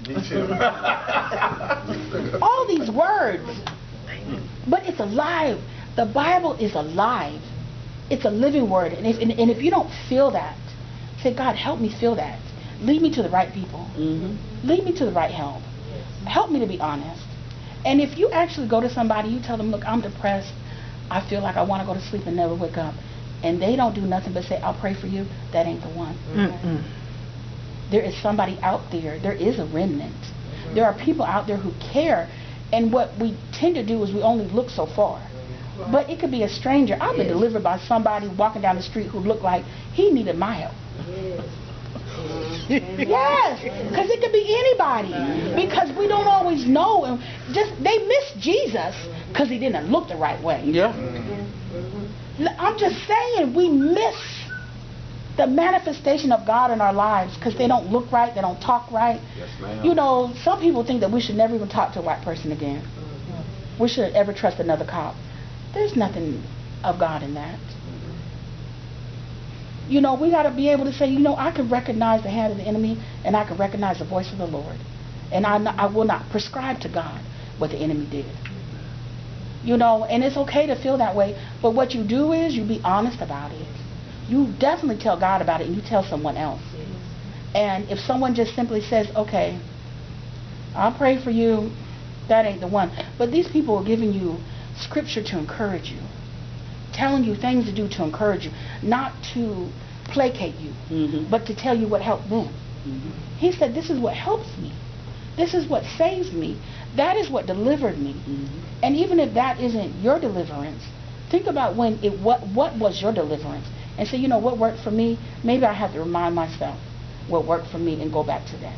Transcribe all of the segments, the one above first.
Me too. All these words, but it's alive. The Bible is alive. It's a living word, and if you don't feel that, say, God, help me feel that. Lead me to the right people. Lead me to the right help. Help me to be honest. And if you actually go to somebody, you tell them, look, I'm depressed. I feel like I want to go to sleep and never wake up. And they don't do nothing but say, I'll pray for you. That ain't the one. There is somebody out there. There is a remnant. There are people out there who care. And what we tend to do is we only look so far. But it could be a stranger. I've been delivered by somebody walking down the street who looked like he needed my help. Yes, because it could be anybody. Because we don't always know. And they miss Jesus because he didn't look the right way. Yeah. I'm just saying, we miss the manifestation of God in our lives because they don't look right, they don't talk right. Yes, ma'am. You know, some people think that we should never even talk to a white person again. We shouldn't ever trust another cop. There's nothing of God in that. You know, we got to be able to say, you know, I can recognize the hand of the enemy and I can recognize the voice of the Lord. And I will not prescribe to God what the enemy did. You know, and it's okay to feel that way. But what you do is you be honest about it. You definitely tell God about it and you tell someone else. And if someone just simply says, okay, I'll pray for you, that ain't the one. But these people are giving you scripture to encourage you, telling you things to do to encourage you, not to placate you, but to tell you what helped them. He said, this is what helps me. This is what saves me. That is what delivered me. And even if that isn't your deliverance, think about when what was your deliverance. And say, you know, what worked for me, maybe I have to remind myself what worked for me and go back to that.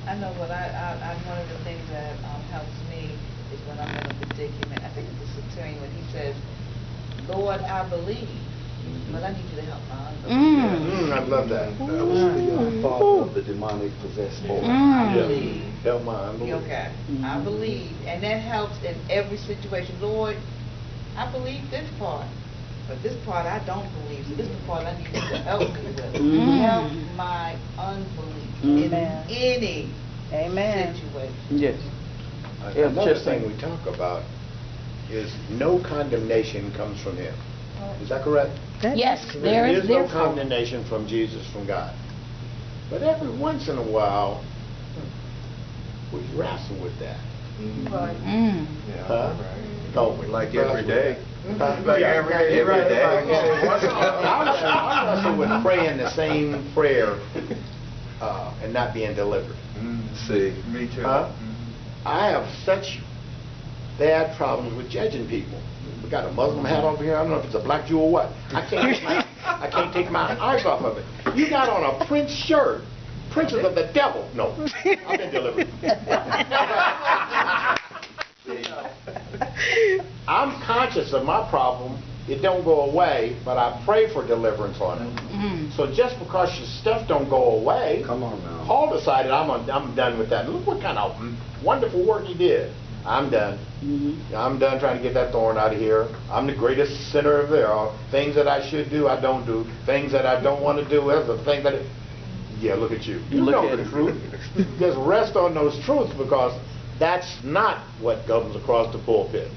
I know what one of the things that helps me is when I'm in a predicament. I think it's the centurion when he says, Lord, I believe, but I need you to help my unbelief. I love that. That was the father of the demonic possessed boy. I believe. Help my unbelief. Okay. I believe. And that helps in every situation. Lord, I believe this part. But this part I don't believe. So this is the part I need you to help me with. Help my unbelief in any situation. Yes. Another thing we talk about is no condemnation comes from him. Is that correct? Yes, There is no therefore condemnation from Jesus, from God. But every once in a while, we wrestle with that. No, Like every day. Like every day. I wrestle with praying the same prayer and not being delivered. See, me too. I have such bad problems with judging people. We got a Muslim hat over here. I don't know if it's a black Jew or what. I can't take my eyes off of it. You got on a Prince shirt. Princes of the devil. No, I've been delivered. I'm conscious of my problem. It don't go away, but I pray for deliverance on it. So just because your stuff don't go away, Come on now. Paul decided I'm done with that. Look what kind of wonderful work he did. I'm done. I'm done trying to get that thorn out of here. I'm the greatest sinner of there. Things that I should do, I don't do. Things that I don't want to do, that's the thing that yeah, look at you. You know the truth. Just rest on those truths because that's not what comes across the pulpit.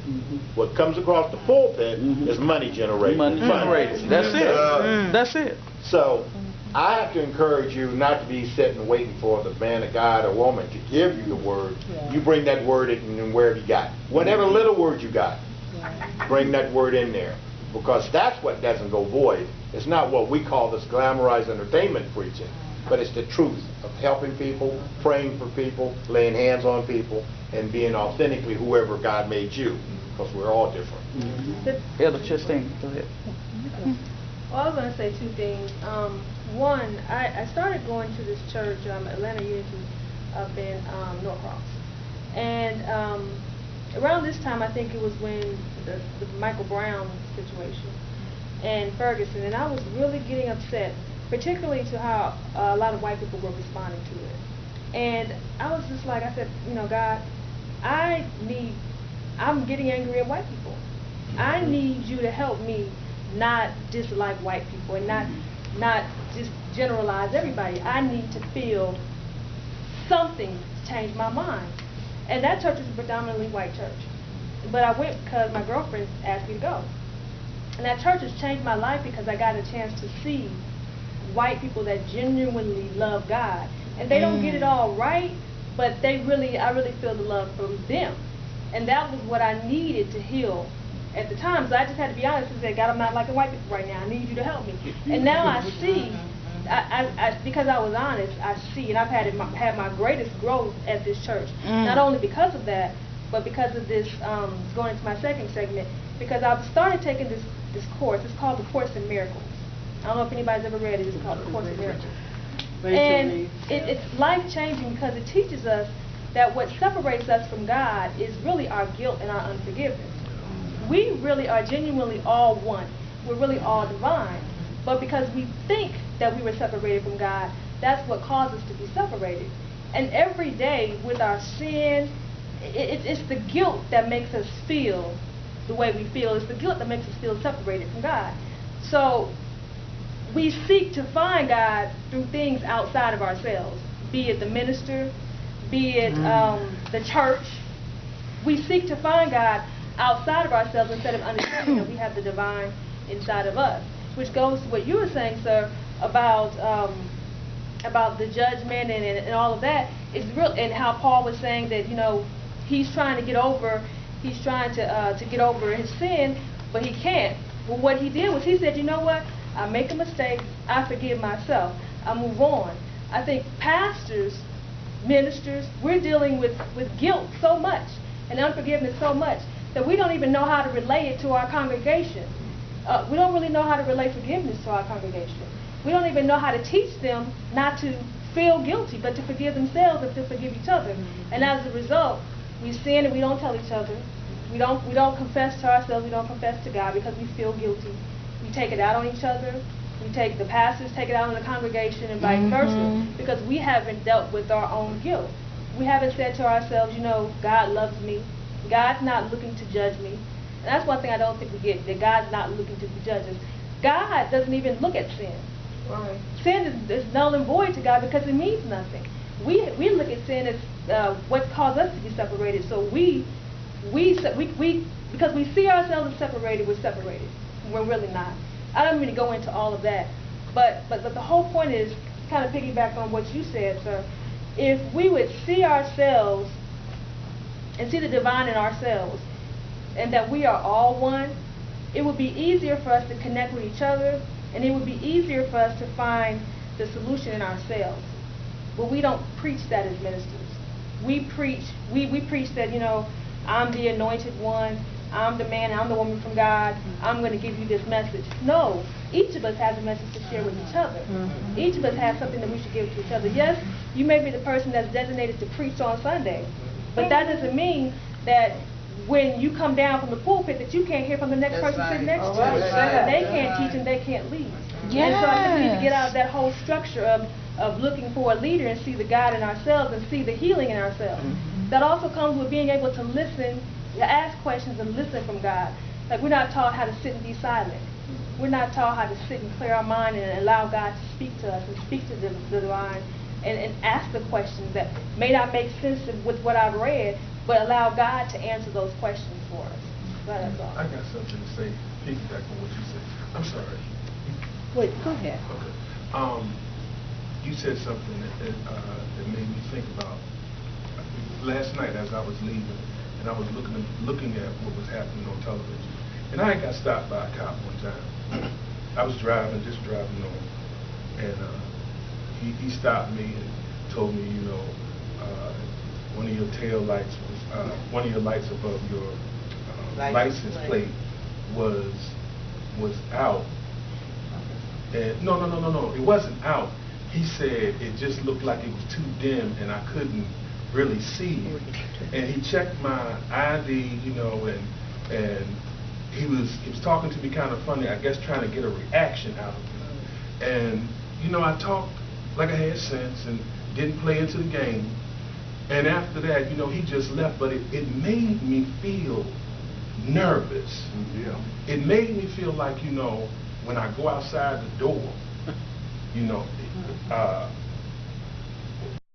What comes across the pulpit is money generated. Money generated. That's it. That's it. So I have to encourage you not to be sitting waiting for the man of God or woman to give you the word. You bring that word in wherever you got. Whatever little word you got, bring that word in there. Because that's what doesn't go void. It's not what we call this glamorized entertainment preaching. But it's the truth of helping people, praying for people, laying hands on people, and being authentically whoever God made you, because we're all different. Elder Chastain, go ahead. Well, I was going to say two things. One, I started going to this church, Atlanta Unity, up in Norcross. And around this time, I think it was when the Michael Brown situation and Ferguson, and I was really getting upset, particularly to how a lot of white people were responding to it. And I was just like, I said, you know, God, I'm getting angry at white people. I need you to help me not dislike white people and not just generalize everybody. I need to feel something changed my mind. And that church is a predominantly white church. But I went because my girlfriend asked me to go. And that church has changed my life because I got a chance to see white people that genuinely love God. And they don't get it all right, but I really feel the love from them. And that was what I needed to heal at the time. So I just had to be honest and say, God, I'm not liking white people right now. I need you to help me. And now I see, because I was honest, I see, and I've had my greatest growth at this church. Not only because of that, but because of this, going into my second segment, because I've started taking this course. It's called the Course in Miracles. I don't know if anybody's ever read it. It's called the Course in Miracles. And it's life-changing because it teaches us that what separates us from God is really our guilt and our unforgiveness. We really are genuinely all one. We're really all divine. But because we think that we were separated from God, that's what caused us to be separated. And every day with our sin, it's the guilt that makes us feel the way we feel. It's the guilt that makes us feel separated from God. So we seek to find God through things outside of ourselves, be it the minister, be it the church. We seek to find God outside of ourselves instead of understanding that we have the divine inside of us, which goes to what you were saying, sir, about the judgment and all of that. It's real, and how Paul was saying that, you know, he's trying to get over his sin, but he can't. Well, what he did was he said, you know what? I make a mistake, I forgive myself, I move on. I think pastors, ministers, we're dealing with guilt so much and unforgiveness so much that we don't even know how to relay it to our congregation. We don't really know how to relay forgiveness to our congregation. We don't even know how to teach them not to feel guilty, but to forgive themselves and to forgive each other. And as a result, we sin and we don't tell each other. We don't confess to ourselves, we don't confess to God because we feel guilty. We take it out on each other. The pastors take it out on the congregation and vice versa because we haven't dealt with our own guilt. We haven't said to ourselves, you know, God loves me. God's not looking to judge me. And that's one thing I don't think we get, that God's not looking to judge us. God doesn't even look at sin. Right. Sin is null and void to God because it means nothing. We look at sin as what caused us to be separated. So because we see ourselves as separated, we're separated. We're really not. I don't mean to go into all of that, but the whole point is kind of piggyback on what you said, sir. If we would see ourselves and see the divine in ourselves, and that we are all one, it would be easier for us to connect with each other, and it would be easier for us to find the solution in ourselves. But we don't preach that as ministers. We preach that, you know, I'm the anointed one, I'm the man, I'm the woman from God, I'm going to give you this message. No, each of us has a message to share with each other. Each of us has something that we should give to each other. Yes, you may be the person that's designated to preach on Sunday, but that doesn't mean that when you come down from the pulpit that you can't hear from the next person sitting next to you. They can't teach and they can't lead. Yes. And so I think we need to get out of that whole structure of looking for a leader and see the God in ourselves and see the healing in ourselves. That also comes with being able to listen, to ask questions and listen from God. Like, we're not taught how to sit and be silent. We're not taught how to sit and clear our mind and allow God to speak to us and speak to the divine and ask the questions that may not make sense with what I've read, but allow God to answer those questions for us. That's all. I got something to say, piggyback on what you said. I'm sorry. Wait, go ahead. Okay. You said something that made me think about last night as I was leaving, and I was looking at what was happening on television. And I got stopped by a cop one time. I was just driving on, and he stopped me and told me, you know, one of your tail lights was, one of your lights above your license plate was out. And no, it wasn't out. He said it just looked like it was too dim and I couldn't really see it. And he checked my ID, you know, and he was talking to me kind of funny, I guess trying to get a reaction out of me. And, you know, I talked like I had sense and didn't play into the game. And after that, you know, he just left, but it made me feel nervous. Yeah. It made me feel like, you know, when I go outside the door, you know,